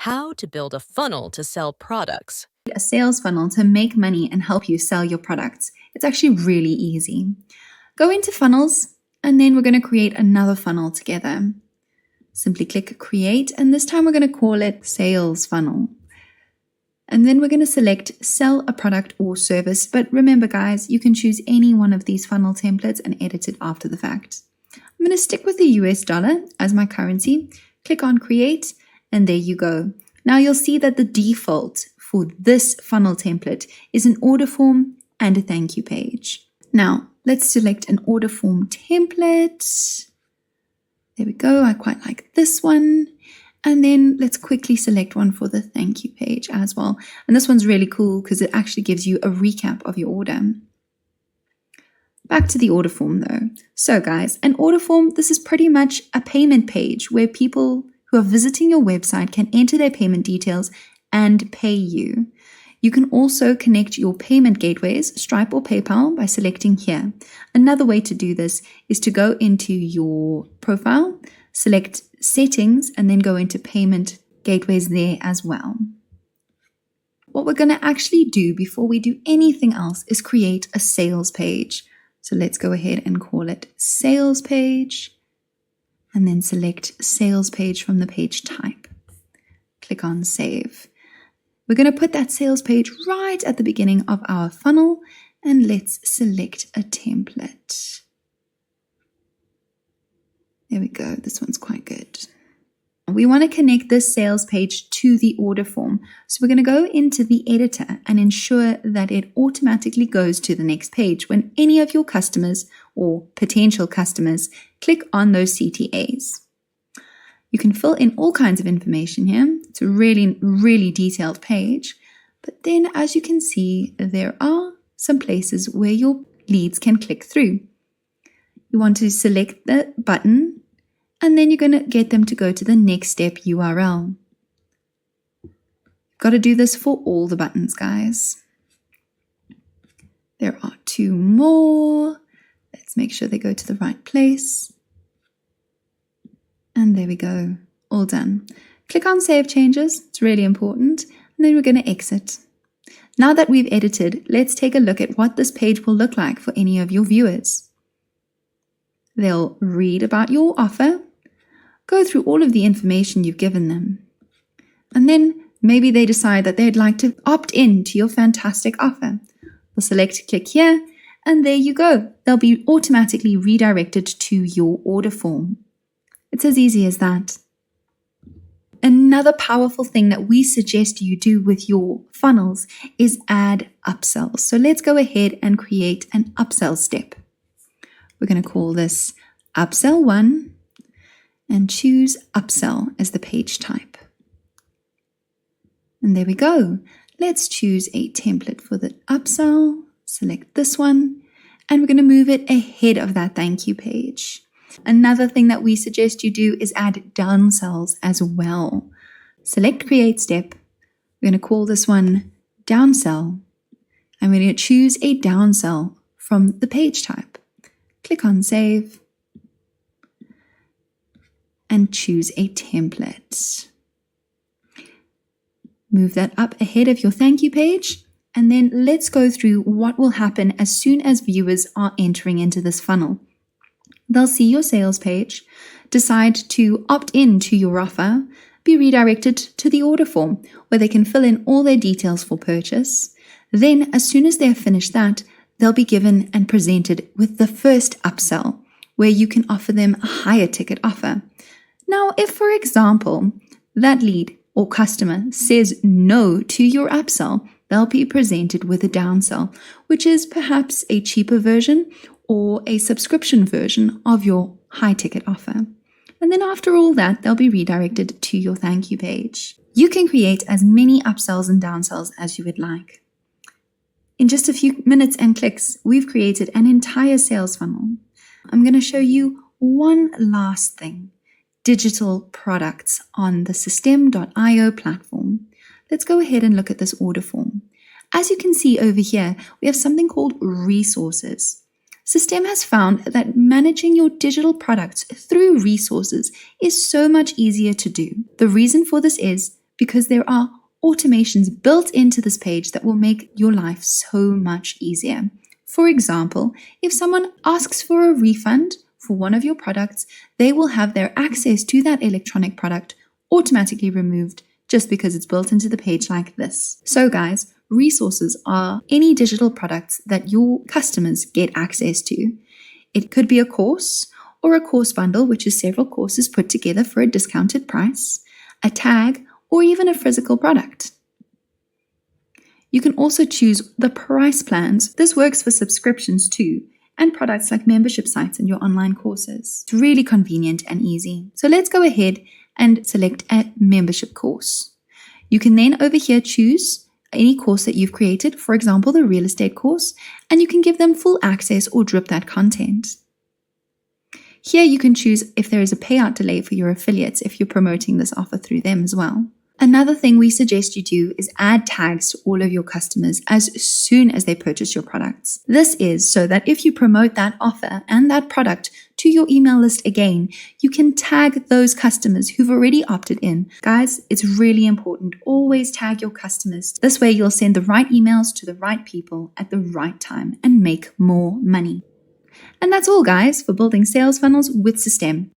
How to build a funnel to sell products. A sales funnel to make money and help you sell your products. It's actually really easy. Go into funnels, and then we're going to create another funnel together. Simply click create, and this time we're going to call it sales funnel. And then we're going to select sell a product or service. But remember guys, you can choose any one of these funnel templates and edit it after the fact. I'm going to stick with the US dollar as my currency. Click on create, and there you go. Now you'll see that the default for this funnel template is an order form and a thank you page. Now let's select an order form template. There we go. I quite like this one. And then let's quickly select one for the thank you page as well. And this one's really cool because it actually gives you a recap of your order. Back to the order form though. So guys, an order form, this is pretty much a payment page where people who are visiting your website can enter their payment details and pay you. You can also connect your payment gateways, Stripe or PayPal, by selecting here. Another way to do this is to go into your profile, select settings, and then go into payment gateways there as well. What we're going to actually do before we do anything else is create a sales page. So let's go ahead and call it sales page, and then select sales page from the page type. Click on save. We're going to put that sales page right at the beginning of our funnel, and let's select a template. There we go. This one's quite good. We want to connect this sales page to the order form. So we're going to go into the editor and ensure that it automatically goes to the next page when any of your customers or potential customers click on those CTAs. You can fill in all kinds of information here. It's a really, really detailed page. But then as you can see, there are some places where your leads can click through. You want to select the button, and then you're going to get them to go to the next step URL. You've got to do this for all the buttons, guys. There are 2 more. Let's make sure they go to the right place. And there we go. All done. Click on Save Changes. It's really important. And then we're going to exit. Now that we've edited, let's take a look at what this page will look like for any of your viewers. They'll read about your offer, go through all of the information you've given them, and then maybe they decide that they'd like to opt in to your fantastic offer. We'll select click here, and there you go. They'll be automatically redirected to your order form. It's as easy as that. Another powerful thing that we suggest you do with your funnels is add upsells. So let's go ahead and create an upsell step. We're going to call this upsell 1 and choose upsell as the page type. And there we go. Let's choose a template for the upsell. Select this one, and we're going to move it ahead of that thank you page. Another thing that we suggest you do is add downsells as well. Select create step. We're going to call this one downsell, and we're going to choose a downsell from the page type. Click on save and choose a template. Move that up ahead of your thank you page, and then let's go through what will happen as soon as viewers are entering into this funnel. They'll see your sales page, decide to opt in to your offer, be redirected to the order form where they can fill in all their details for purchase. Then as soon as they've finished that, they'll be given and presented with the first upsell, where you can offer them a higher ticket offer. Now, if, for example, that lead or customer says no to your upsell, they'll be presented with a downsell, which is perhaps a cheaper version or a subscription version of your high ticket offer. And then after all that, they'll be redirected to your thank you page. You can create as many upsells and downsells as you would like. In just a few minutes and clicks, we've created an entire sales funnel. I'm going to show you one last thing: digital products on the System.io platform. Let's go ahead and look at this order form. As you can see over here, we have something called resources. System has found that managing your digital products through resources is so much easier to do. The reason for this is because there are automations built into this page that will make your life so much easier. For example, if someone asks for a refund for one of your products, they will have their access to that electronic product automatically removed just because it's built into the page like this. So guys, resources are any digital products that your customers get access to. It could be a course or a course bundle, which is several courses put together for a discounted price, a tag, or even a physical product. You can also choose the price plans. This works for subscriptions too, and products like membership sites and your online courses. It's really convenient and easy. So let's go ahead and select a membership course. You can then over here choose any course that you've created, for example, the real estate course, and you can give them full access or drip that content. Here you can choose if there is a payout delay for your affiliates if you're promoting this offer through them as well. Another thing we suggest you do is add tags to all of your customers as soon as they purchase your products. This is so that if you promote that offer and that product to your email list again, you can tag those customers who've already opted in. Guys, it's really important. Always tag your customers. This way you'll send the right emails to the right people at the right time and make more money. And that's all, guys, for building sales funnels with System.